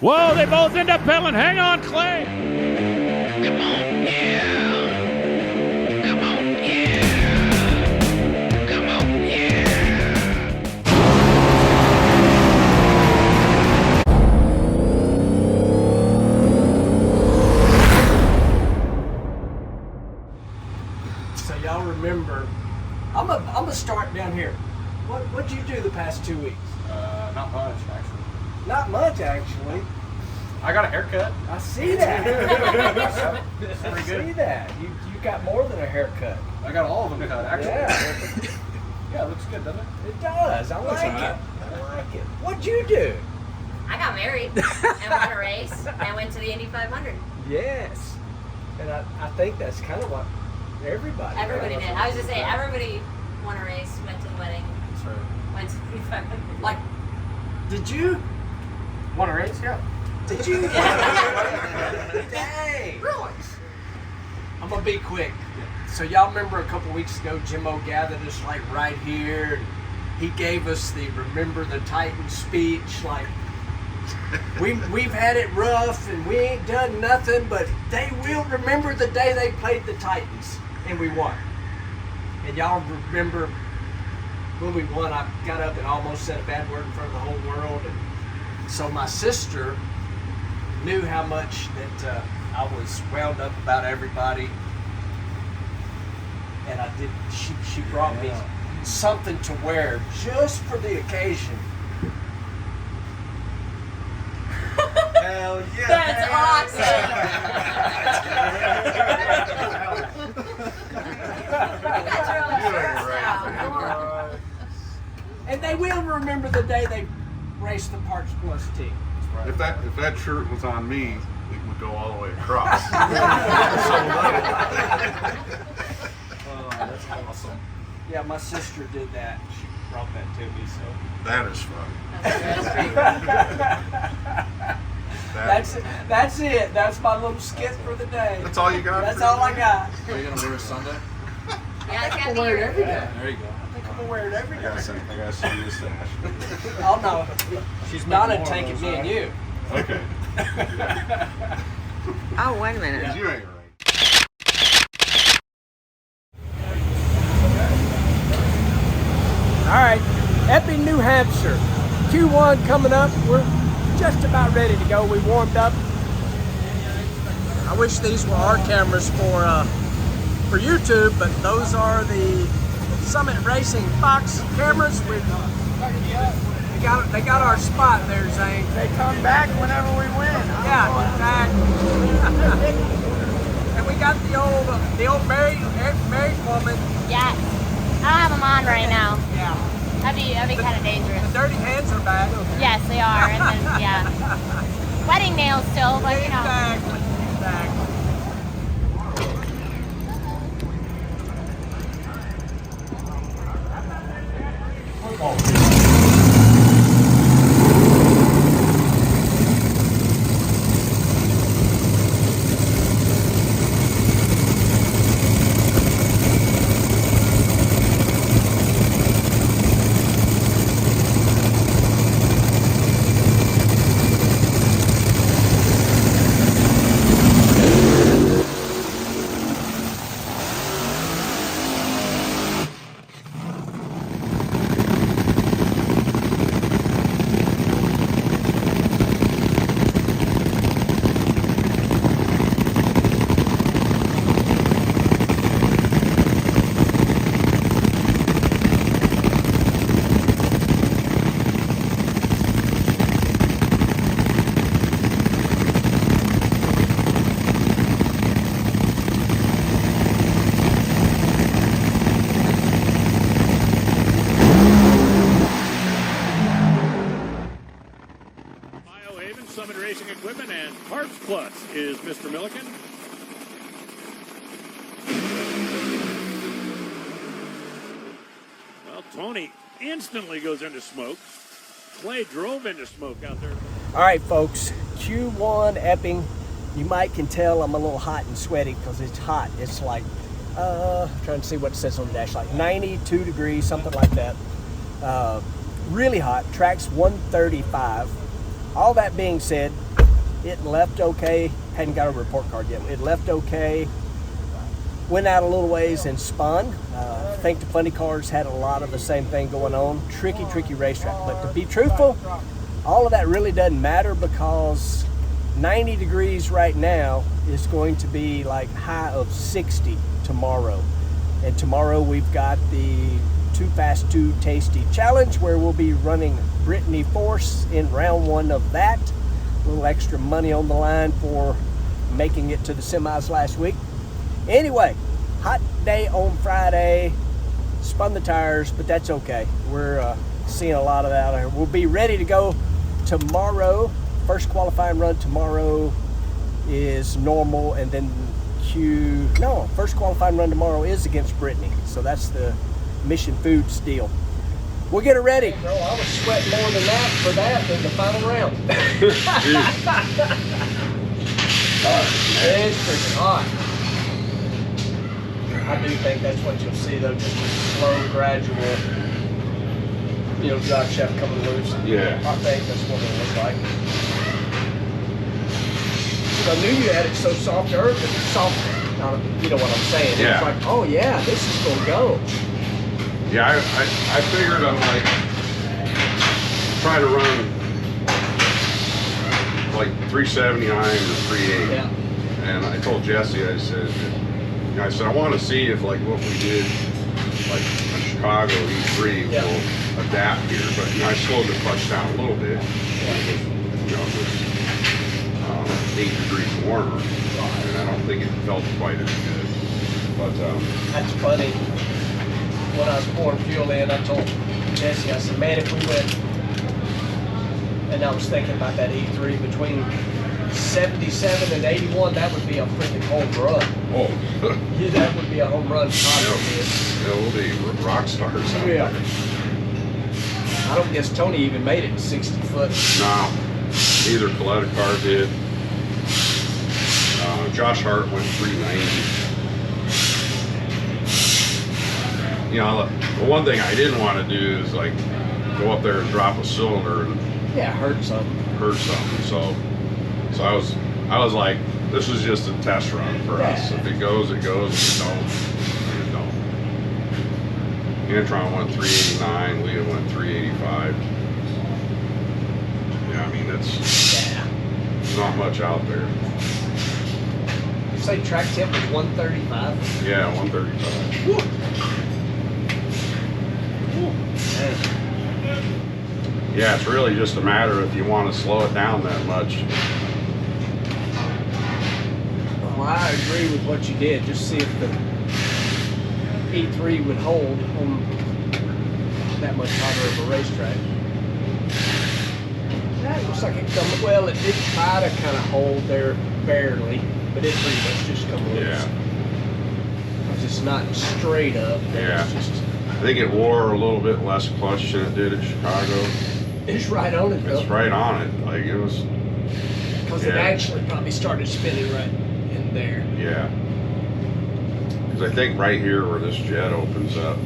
Whoa, they both end up pedaling. Hang on, Clay. Come on, yeah. Come on, yeah. Come on, yeah. So y'all remember, I'm gonna start down here. What'd you do the past 2 weeks? Not much, actually. Not much, actually. I got a haircut. I see that. Pretty I good. see that. You got more than a haircut. I got all of them cut, actually. Yeah. Yeah, it looks good, doesn't it? It does. I like it. alright. I like it. What'd you do? I got married and won a race and went to the Indy 500. Yes. And I think that's kind of what everybody Everybody did. I was just saying, everybody won a race, went to the wedding, That's right. went to the Indy 500. Like, Did you? Want a race? Yeah. Did you? Dang. really? I'm gonna be quick. So y'all remember a couple weeks ago, Jimmo gathered us like right here. And he gave us the "Remember the Titans" speech. Like we've had it rough and we ain't done nothing, but they will remember the day they played the Titans and we won. And y'all remember when we won? I got up and almost said a bad word in front of the whole world. And so my sister knew how much that I was wound up about everybody, and I did. She brought me something to wear just for the occasion. Hell yeah. That's awesome. You guys are all And they will remember the day they raced the Parks Plus team. If that shirt was on me, it would go all the way across. Oh, that's awesome. Yeah, my sister did that. She brought that to me, so. That is fun. That's it. That's my little skit for the day. That's all you got? That's all I got. Are you gonna wear it Sunday? Yeah, it's I got can wear it the every day. There you go. I think I'm gonna wear it every I day. gotta see this stash. Oh no, she's not taking me and you. Okay. Oh, wait a minute. You ain't right. All right, Epping, New Hampshire. Q1 coming up. We're just about ready to go. We warmed up. I wish these were our cameras for YouTube, but those are the Summit Racing Fox cameras. They got our spot there, Zane. They come back whenever we win. Yeah, exactly. And we got the old married woman. Yes. I don't have them on right now. Yeah. That'd be kind of dangerous. The dirty hands are back. Yes, they are. And then, yeah. Wedding nails still, but you know. Exactly. Summit Racing Equipment and Parts Plus is Mr. Milliken. Well, Tony instantly goes into smoke. Clay drove into smoke out there. All right, folks, Q1 Epping. You might can tell I'm a little hot and sweaty because it's hot. It's like, trying to see what it says on the dash, like 92 degrees, something like that. Really hot. Track's 135. all that being said, it left okay. Hadn't got a report card yet. It left okay. Went out a little ways and spun. I think the funny cars had a lot of the same thing going on. Tricky racetrack. But to be truthful, all of that really doesn't matter because 90 degrees right now is going to be like high of 60 tomorrow. And tomorrow we've got the Too Fast, Too Tasty Challenge where we'll be running Brittany Force in round 1 of that. A little extra money on the line for making it to the semis last week. Anyway, hot day on Friday. Spun the tires, but that's okay. We're seeing a lot of that out here. We'll be ready to go tomorrow. First qualifying run tomorrow is normal, and then first qualifying run tomorrow is against Brittany. So that's the Mission Foods deal. We'll get it ready. Bro, I was sweating more than that for that in the final round. It's freaking hot. I do think that's what you'll see though, just a slow, gradual, drive shaft coming loose. Yeah. I think that's what it'll look like. I knew you had it so soft earlier, but it's soft. You know what I'm saying? Yeah. It's like, oh yeah, this is gonna go. Yeah, I figured I'm like try to run like 379 or 38. Yeah. And I told Jesse, I said I want to see if like what we did like in Chicago E3 will adapt here. But I slowed the clutch down a little bit. It was 8 degrees warmer, and I don't think it felt quite as good. But that's funny. When I was pouring fuel in, I told Jesse, I said, man, if we went, and I was thinking about that E3 between 77 and 81, that would be a freaking home run. oh, Yeah, that would be a home run. we'll be rock stars out Yeah. there. I don't guess Tony even made it 60 foot. No, either Coletta car did. Josh Hart went 390. The one thing I didn't want to do is like go up there and drop a cylinder and Hurt something. So I was like, this is just a test run for us. If it goes, it goes. If it don't, it don't. Antron went 389. Leah went 385. Yeah, I mean there's not much out there. You say track temp was 135? Yeah, 135. Woo. Yeah, it's really just a matter if you want to slow it down that much. Well, I agree with what you did. Just see if the E3 would hold on that much hotter of a racetrack. That looks like it come. Well, it did try to kind of hold there barely, but it pretty much just come loose. Yeah. It's not straight up. Yeah. It's just. I think it wore a little bit less clutch than it did at Chicago. It's right on it though. It's right on it. Like it was. Because it actually probably started spinning right in there. Yeah. Because I think right here where this jet opens up,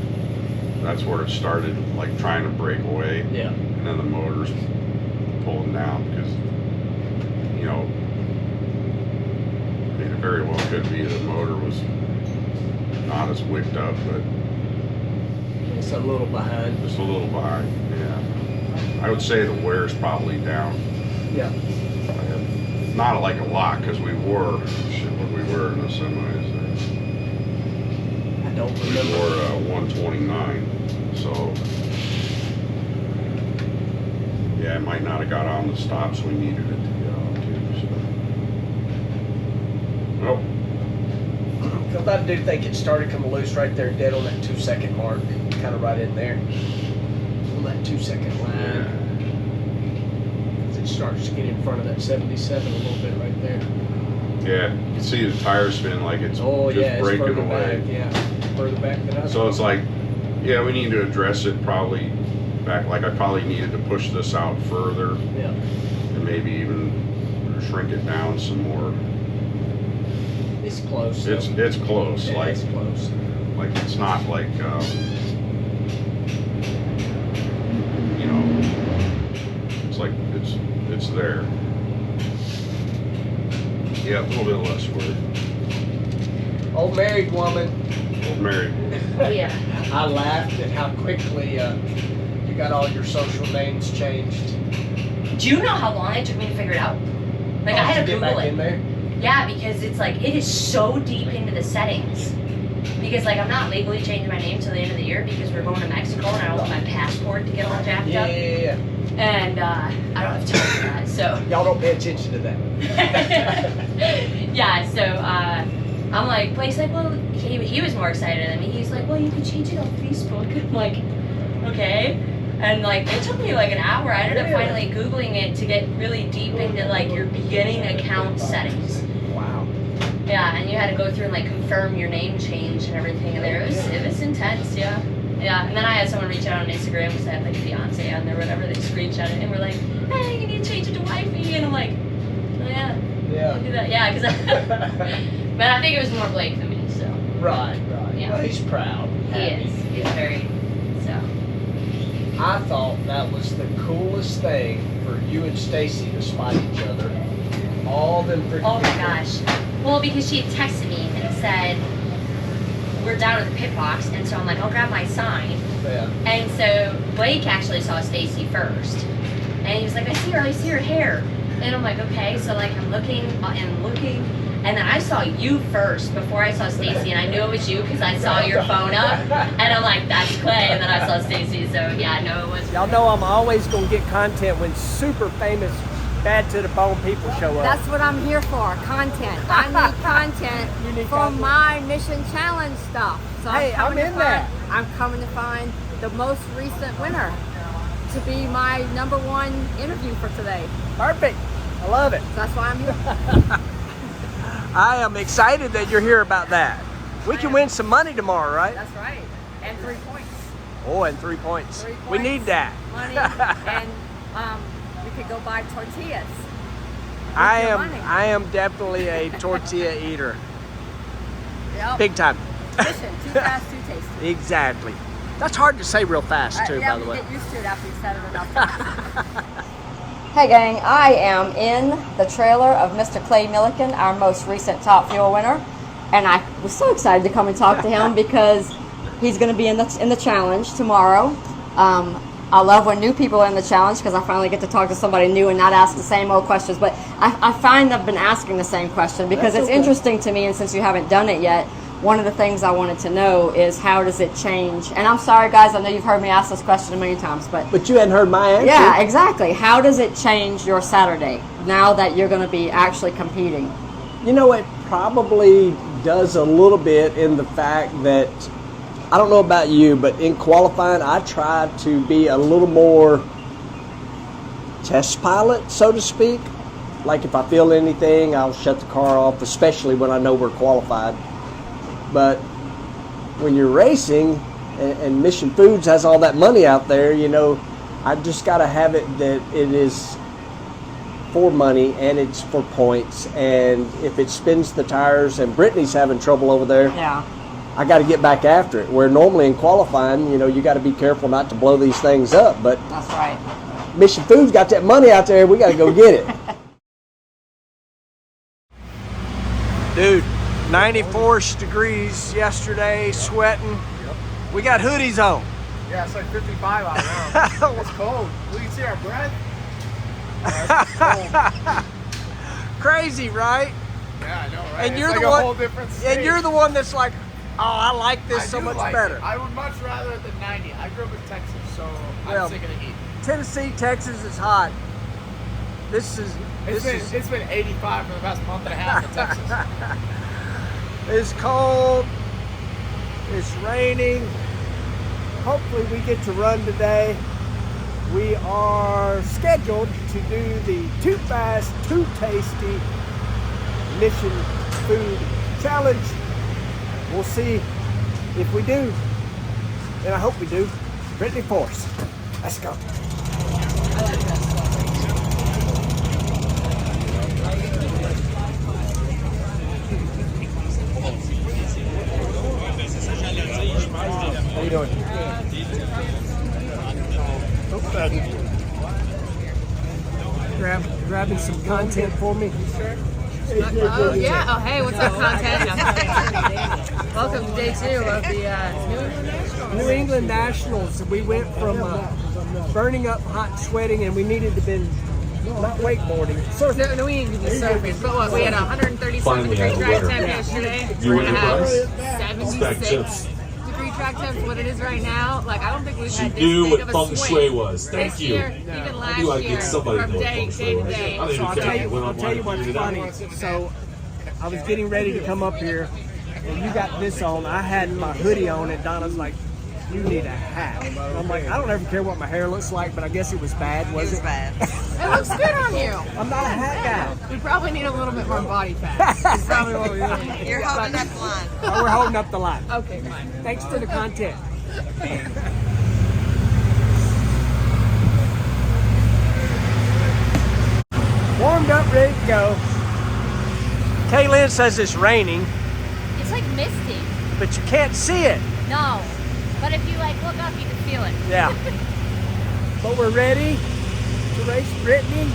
that's where it started like trying to break away. Yeah. And then the motor's pulling down because, it very well could be the motor was not as wicked up, but It's a little behind. just a little behind. Yeah. I would say the wear's probably down. Yeah. Not like a lot because we wore what we were in the semis. I don't We remember. wore 129, so yeah, it might not have got on the stops we needed it to get on too. So, nope. Because I do think it started coming loose right there, dead on that 2 second mark, kind of right in there, on that 2 second line. As it starts to get in front of that 77 a little bit right there. Yeah, you can see the tire spin like it's just It's breaking further away. back, yeah, further back than I So it's like, yeah, we need to address it probably back. Like I probably needed to push this out further Yeah. and maybe even shrink it down some more. It's close. It's close. Yeah, Like it's close. like it's not like it's like it's there. Yeah, a little bit less work. Old married woman. Old married. Yeah. I laughed at how quickly you got all your social names changed. Do you know how long it took me to figure it out? Like, I had to get Google back it. in there. Yeah, because it's like, it is so deep into the settings. Because, like, I'm not legally changing my name till the end of the year because we're going to Mexico and I don't want my passport to get all jacked up. Yeah. And I don't have time for that, so. Y'all don't pay attention to that. Yeah, so I'm like, Blake's like, well, he was more excited than me. He's like, well, you can change it on Facebook. I'm like, okay. And like, it took me like an hour. I ended up finally Googling it to get really deep into like your beginning account settings. Wow. Yeah, and you had to go through and like confirm your name change and everything in there. It was intense, yeah. Yeah, and then I had someone reach out on Instagram because I had like fiance on there, whatever. They screenshot it and we're like, hey, you need to change it to wifey. And I'm like, oh yeah. I'll do that. Yeah, because but I think it was more Blake than me, so. Right. Yeah. Well, he's proud. He is. He's very, so. I thought that was the coolest thing for you and Stacy to spot each other. All them freaking Oh my people. gosh. Well, because she had texted me and said, we're down at the pit box, and so I'm like, I'll grab my sign. Yeah. And so Blake actually saw Stacy first. And he was like, I see her hair. And I'm like, okay, so like I'm looking, and then I saw you first before I saw Stacy, and I knew it was you because I saw your phone up, and I'm like, that's Clay, and then I saw Stacy, so yeah, no, it was. Y'all know I'm always gonna get content when super famous, bad to the bone people show up. That's what I'm here for, content. I need content for my mission challenge stuff. So Hey, I'm in that. I'm coming to find the most recent winner to be my #1 interview for today. Perfect. I love it. So that's why I'm here. I am excited that you're here about that. We can win some money tomorrow, right? That's right. And 3 points. Oh, and 3 points. 3 points. We need that. Money and we could go buy tortillas. I your am money. I am definitely a tortilla eater. Yep. Big time. Efficient, too fast, too tasty. Exactly. That's hard to say real fast too, Yeah, by the way. you get used to it after you said it enough times. Hey gang, I am in the trailer of Mr. Clay Milliken, our most recent Top Fuel winner, and I was so excited to come and talk to him because he's going to be in the challenge tomorrow. I love when new people are in the challenge because I finally get to talk to somebody new and not ask the same old questions, but I find I've been asking the same question because it's interesting to me, and since you haven't done it yet, one of the things I wanted to know is how does it change? And I'm sorry guys, I know you've heard me ask this question a million times, but you hadn't heard my answer. Yeah, exactly. How does it change your Saturday now that you're going to be actually competing? You know, it probably does a little bit in the fact that, I don't know about you, but in qualifying, I try to be a little more test pilot, so to speak. Like if I feel anything, I'll shut the car off, especially when I know we're qualified. But when you're racing, and Mission Foods has all that money out there, you know, I just got to have it that it is for money and it's for points. And if it spins the tires, and Brittany's having trouble over there, Yeah. I got to get back after it. Where normally in qualifying, you know, you got to be careful not to blow these things up. But That's right. Mission Foods got that money out there. We got to go get it. Dude, 94 degrees yesterday, sweating. We got hoodies on. Yeah, it's like 55 out now. It's cold. We can see our breath. Crazy, right? Yeah, I know, right? And It's you're like the a one. whole different And state. you're the one that's like, oh, I like this I so do much like better. it. I would much rather it than 90. I grew up in Texas, so Well, I'm sick of the heat. Tennessee, Texas is hot. This is It's been 85 for the past month and a half in Texas. It's cold. It's raining. Hopefully we get to run today. We are scheduled to do the Too Fast, Too Tasty Mission Food Challenge. We'll see if we do. And I hope we do. Brittany Force. Let's go. How you doing? Grab. grabbing some content for me? Oh, yeah. Oh, hey, what's up, content? Welcome to day 2 of the New England Nationals. New England Nationals. We went from burning up, hot, sweating, and we needed to been not wakeboarding. Surfing. No, we needed to be surfing. But what, we had a 137-degree track temp yesterday. We're going to have 76-degree track temps, what it is right now. Like, I don't think we've had this big of a feng swing shui was. Thank this you. year, even last I knew I'd year, get somebody from to know what day feng to shui was. day. I So I'll tell you what's funny. So I was getting ready to come up here, and you got this on. I had my hoodie on, and Donna's like, "You need a hat." And I'm like, I don't ever care what my hair looks like, but I guess it was bad, was it? It looks good on you. I'm not a hat We probably need a little bit more body fat. That's probably what we need. You're holding up the line. guy. We're holding up the line. Okay, fine. Thanks for the content. Warmed up, ready to go. Kaylin says it's raining, It's like misty. but you can't see it. No. But if you like look up, you can feel it. Yeah. But we're ready to race Brittany.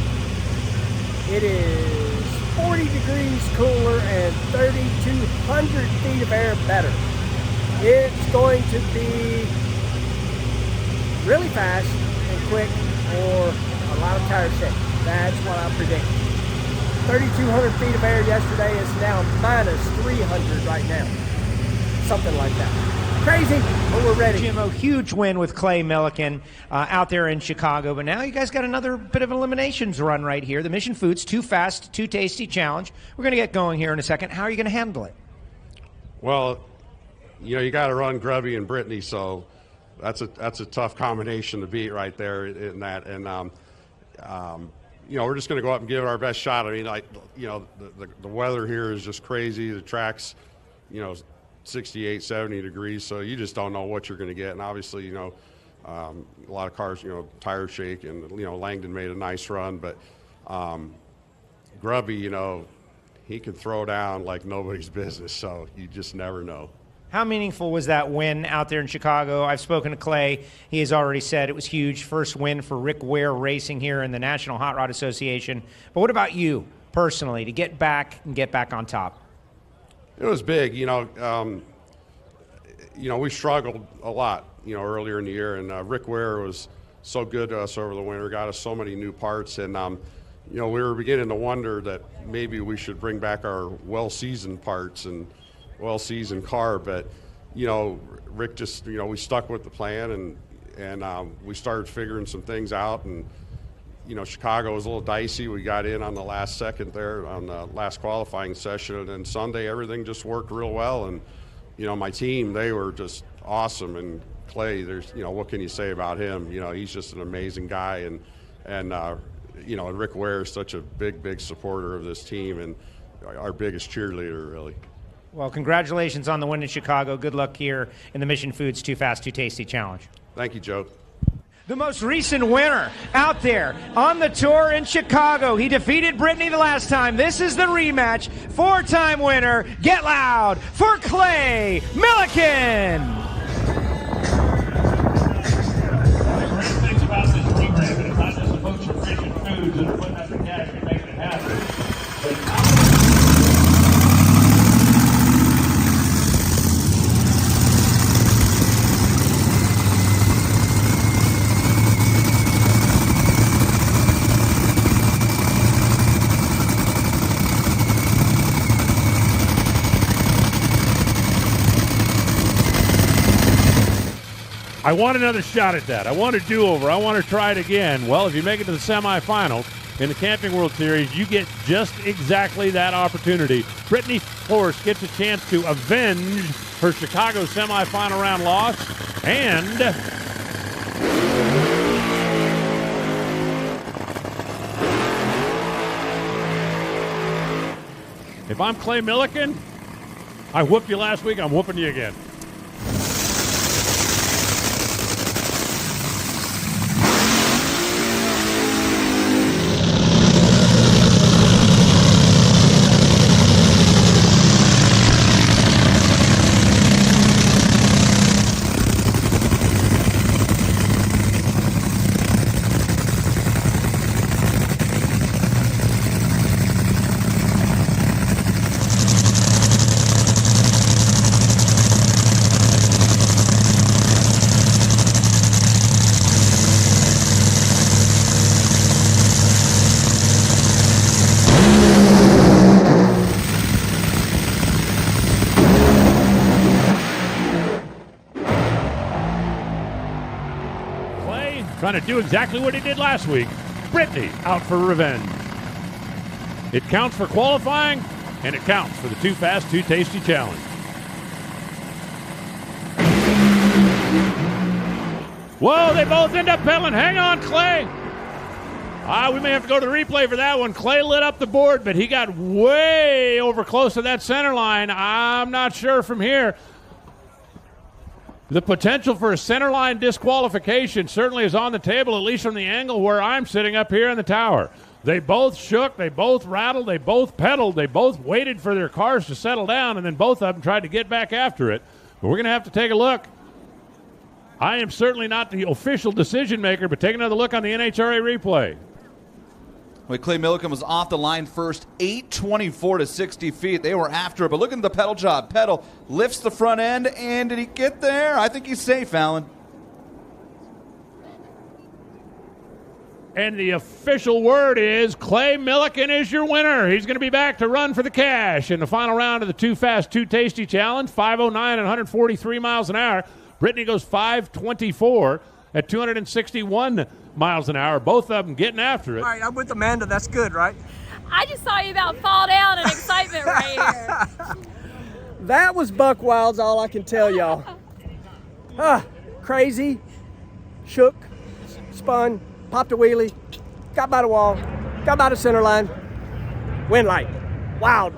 It is 40 degrees cooler and 3,200 feet of air better. It's going to be really fast and quick or a lot of tire shake. That's what I predict. 3,200 feet of air yesterday is now minus 300 right now. Something like that. Crazy, but we're ready. Jimmo, huge win with Clay Millican out there in Chicago. But now you guys got another bit of an eliminations run right here. The Mission Foods Too Fast, Too Tasty Challenge. We're going to get going here in a second. How are you going to handle it? Well, you know, you got to run Grubby and Brittany, so that's a tough combination to beat right there in that. And you know, we're just going to go up and give it our best shot. I mean, like, you know, the weather here is just crazy. The track's, you know, 68, 70 degrees, so you just don't know what you're going to get. And obviously, you know, a lot of cars, you know, tire shake, and, you know, Langdon made a nice run, but Grubby, you know, he can throw down like nobody's business, so you just never know. How meaningful was that win out there in Chicago? I've spoken to Clay. He has already said it was huge. First win for Rick Ware Racing here in the National Hot Rod Association. But what about you personally to get back and get back on top? It was big, you know. We struggled a lot, you know, earlier in the year, and Rick Ware was so good to us over the winter, got us so many new parts, and you know, we were beginning to wonder that maybe we should bring back our well-seasoned parts and well-seasoned car, but you know, Rick just, you know, we stuck with the plan, and we started figuring some things out, and you know, Chicago was a little dicey. We got in on the last second there on the last qualifying session, and then Sunday everything just worked real well. And you know, my team, they were just awesome. And Clay, there's, you know, what can you say about him? You know, he's just an amazing guy, and you know, and Rick Ware is such a big supporter of this team and our biggest cheerleader, really. Well, congratulations on the win in Chicago. Good luck here in the Mission Foods Too Fast, Too Tasty Challenge. Thank you, Joe. The most recent winner out there on the tour in Chicago. He defeated Brittany the last time. This is the rematch. Four-time winner. Get loud for Clay Millican. Things about this program, it's not just a bunch of Mission Foods that are putting up the cash and making it happen. I want another shot at that. I want a do-over. I want to try it again. Well, if you make it to the semifinals in the Camping World Series, you get just exactly that opportunity. Brittany Force gets a chance to avenge her Chicago semifinal round loss, and if I'm Clay Millican, I whooped you last week, I'm whooping you again. trying to do exactly what he did last week. Brittany out for revenge. It counts for qualifying, and it counts for the Too Fast, Too Tasty challenge. Whoa, they both end up pedaling. Hang on, Clay. We may have to go to the replay for that one. Clay lit up the board, but he got way over close to that center line. I'm not sure from here. The potential for a center line disqualification certainly is on the table, at least from the angle where I'm sitting up here in the tower. They both shook, they both rattled, they both pedaled, they both waited for their cars to settle down, and then both of them tried to get back after it. But we're going to have to take a look. I am certainly not the official decision maker, but take another look on the NHRA replay. Well, Clay Milliken was off the line first, 824 to 60 feet. They were after it, but look at the pedal job. Pedal lifts the front end, and did he get there? I think he's safe, Alan. And the official word is Clay Milliken is your winner. He's going to be back to run for the cash in the final round of the Too Fast, Too Tasty challenge. 5:09 and 143 miles an hour. Brittany goes 5:24 at 261 miles an hour. Both of them getting after it. All right, I'm with Amanda. That's good, right? I just saw you about fall down in excitement right here. That was buck wilds, all I can tell y'all. Crazy, shook, spun, popped a wheelie, got by the wall, got by the center line, wind light. Wild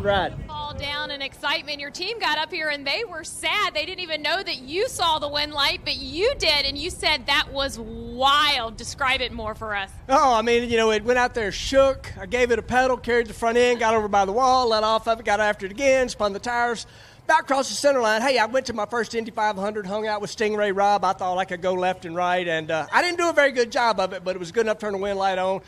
ride. Fall down in excitement. Your team got up here and they were sad. They didn't even know that you saw the wind light, but you did, and you said that was wild. Describe it more for us. Oh, I mean, it went out there, shook. I gave it a pedal, carried the front end, got over by the wall, let off of it, got after it again, spun the tires, about across the center line. Hey, I went to my first Indy 500, hung out with Stingray Rob. I thought I could go left and right, and I didn't do a very good job of it, but it was good enough to turn the wind light on.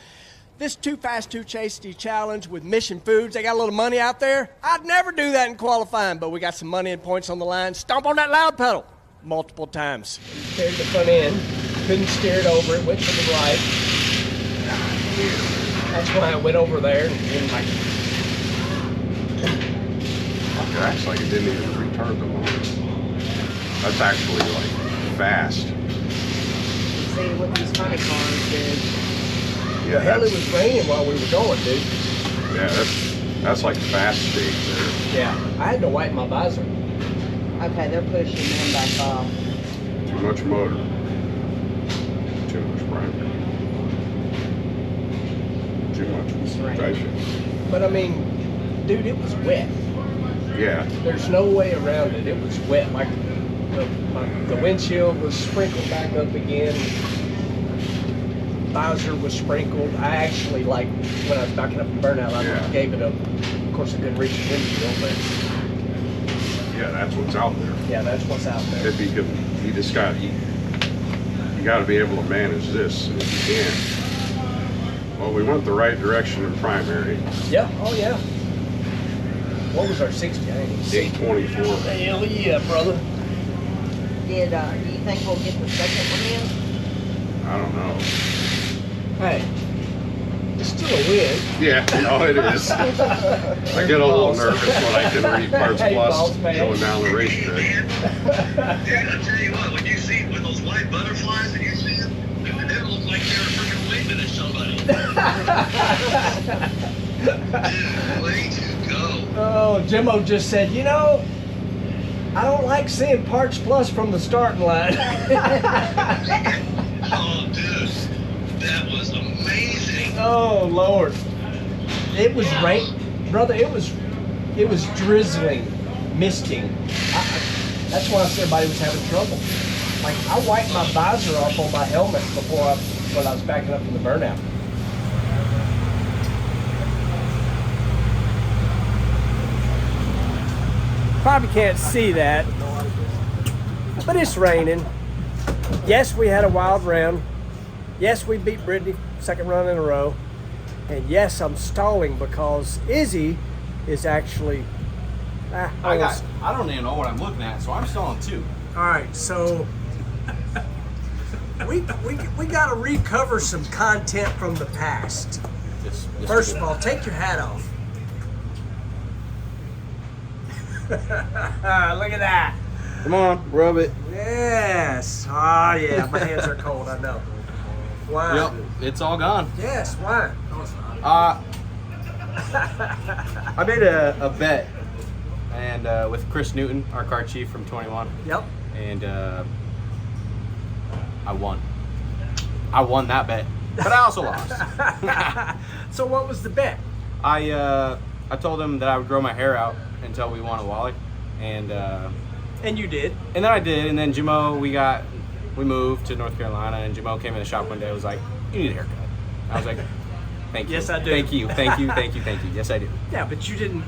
This Too Fast, Too Tasty challenge with Mission Foods, they got a little money out there. I'd never do that in qualifying, but we got some money and points on the line. Stomp on that loud pedal multiple times. Carried the front end, couldn't steer it over, it went to the right. That's why I went over there and like... It acts like it didn't even retard the motor. That's actually like fast. See what these funny cars did. Yeah, hell, it was raining while we were going, dude. Yeah, that's like fast state there. Yeah, I had to wipe my visor. Okay, they're pushing them back off. Too much motor. Too much primary. Too much station. But I mean, dude, it was wet. Yeah. There's no way around it. It was wet. Like the windshield was sprinkled back up again. Visor was sprinkled. I actually, like, when I was backing up the burnout, I gave it a, of course, I couldn't reach the windshield, but... Yeah, that's what's out there. Yeah, that's what's out there. If you just got, you got to be able to manage this, and if you can. Well, we went the right direction in primary. Yeah, oh yeah. What was our 60? 824. Hell yeah, brother. Do you think we'll get the second one in? I don't know. Hey, it's still a win. Yeah, no, it is. I get a little nervous when I can read Parts Plus going down the racetrack. Dude, I tell you what, when you see with those white butterflies and you see them, it looks like they're freaking waving at somebody. Dude, way to go. Oh, Jimmo just said, I don't like seeing Parts Plus from the starting line. Oh, dude, that was amazing. Oh, Lord. It was rain, brother, it was drizzling, misting. That's why everybody was having trouble. Like, I wiped my visor off on my helmet when I was backing up from the burnout. Probably can't see that, but it's raining. Yes, we had a wild round. Yes, we beat Brittany second run in a row. And yes, I'm stalling because Izzy is actually... I don't even know what I'm looking at, so I'm stalling too. All right, so we got to recover some content from the past. First of all, take your hat off. Look at that. Come on, rub it. Yes. Ah, yeah. My hands are cold. I know. Wine. Yep, it's all gone. Yes, wine. I made a bet, and with Chris Newton, our car chief from 21. Yep. And I won. I won that bet, but I also lost. So what was the bet? I told him that I would grow my hair out until we won a Wally, and you did. And then I did, and then Jamo, we moved to North Carolina, and Jamo came in the shop one day and was like, "You need a haircut." I was like, "Thank you." Yes, I do. Thank you. Yes, I do. Yeah, but you didn't.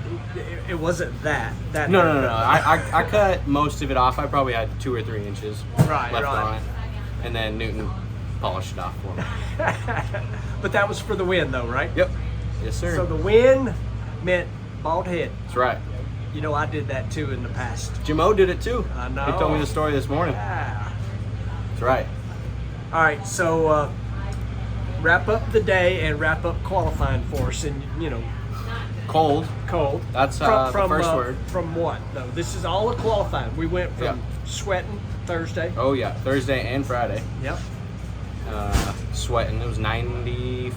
It wasn't that. No. I cut most of it off. I probably had 2 or 3 inches left on it, and then Newton polished it off for me. But that was for the win, though, right? Yep. Yes, sir. So the win meant bald head. That's right. You know, I did that too in the past. Jamo did it too. I know. He told me the story this morning. Yeah. That's right. All right, so wrap up the day and wrap up qualifying for us, and Cold. That's the first word. From what? No, this is all a qualifying. We went from sweating Thursday. Oh yeah, Thursday and Friday. Yep. Sweating. It was 90,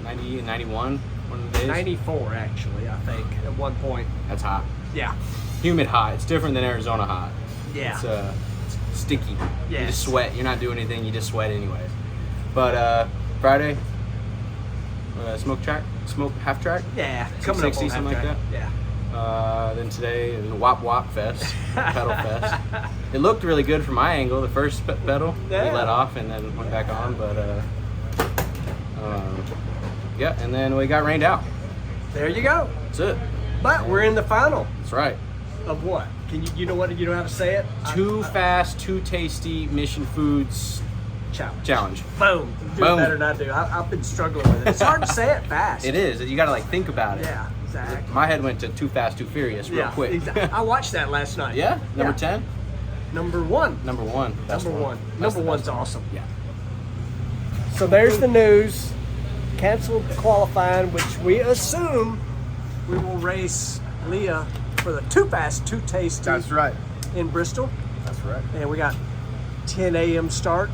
91 one of the days. 94 actually, I think, at one point. That's hot. Yeah. Humid hot. It's different than Arizona hot. Yeah. It's sticky. Yes. You just sweat. You're not doing anything. You just sweat anyways. But Friday, smoke half track. Yeah. Coming up 60, on something like that. Yeah. Then today is Wop Wop Fest, pedal fest. It looked really good from my angle. The first pedal we let off and then went back on, but yeah, and then we got rained out. There you go. That's it. But we're in the final. That's right. Of what? Can you know what? You know how to say it? Too Fast, Too Tasty Mission Foods Challenge. Boom. You do Boom. better than I do. I've been struggling with it. It's hard to say it fast. It is. You got to think about it. Yeah, exactly. My head went to Too Fast, Too Furious real quick. Exactly. I watched that last night. Yeah? Number 10? Number 1. Number 1. Number 1. Number 1's awesome. Yeah. So there's the news. Canceled qualifying, which we assume we will race Leah for the Too Fast, Too Tasty. That's right. In Bristol. That's right. And we got 10 a.m. start,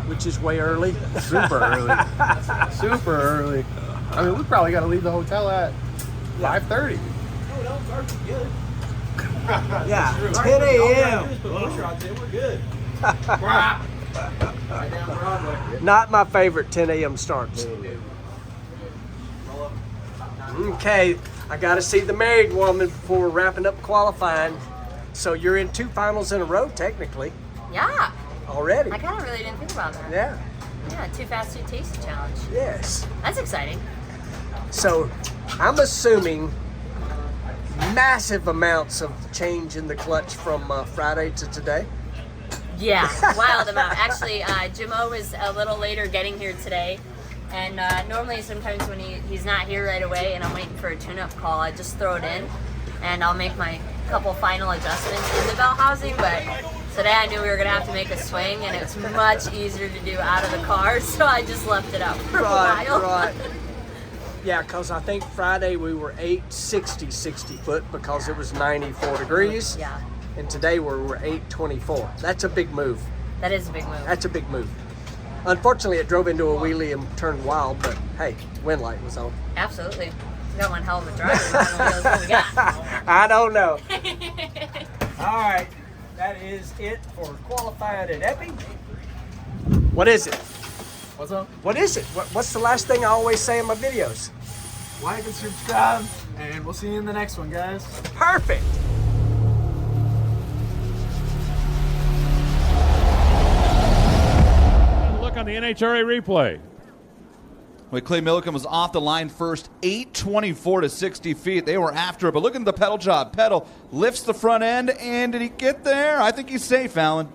which is way early. Super early. Super early. I mean, we probably got to leave the hotel at 5:30. Oh, no, Dark's good. Yeah, 10 a.m. We're good. Not my favorite 10 a.m. starts. Okay, I got to see the married woman before we're wrapping up qualifying. So you're in 2 finals in a row, technically, Yeah. already. I kind of really didn't think about that. Yeah. Yeah, Too Fast, Too Tasty challenge. Yes. That's exciting. So I'm assuming massive amounts of change in the clutch from Friday to today. Yeah, wild amount. Actually, Jamo was a little later getting here today. And normally sometimes when he's not here right away and I'm waiting for a tune-up call, I just throw it in and I'll make my couple final adjustments in the belt housing. But today I knew we were going to have to make a swing and it's much easier to do out of the car, so I just left it out for a while. Right. Yeah, because I think Friday we were 860 60 foot because it was 94 degrees. Yeah. And today we're 824. That's a big move. That is a big move. That's a big move. Unfortunately, it drove into a wheelie and turned wild, but hey, wind light was on. Absolutely. We got one hell of a driver. What we got? I don't know. All right, that is it for qualifying at Epping. What is it? What's up? What is it? What's the last thing I always say in my videos? Like and subscribe, and we'll see you in the next one, guys. Perfect. Look on the NHRA replay. Well, Clay Milliken was off the line first, 824 to 60 feet. They were after it, but look at the pedal job. Pedal lifts the front end, and did he get there? I think he's safe, Alan.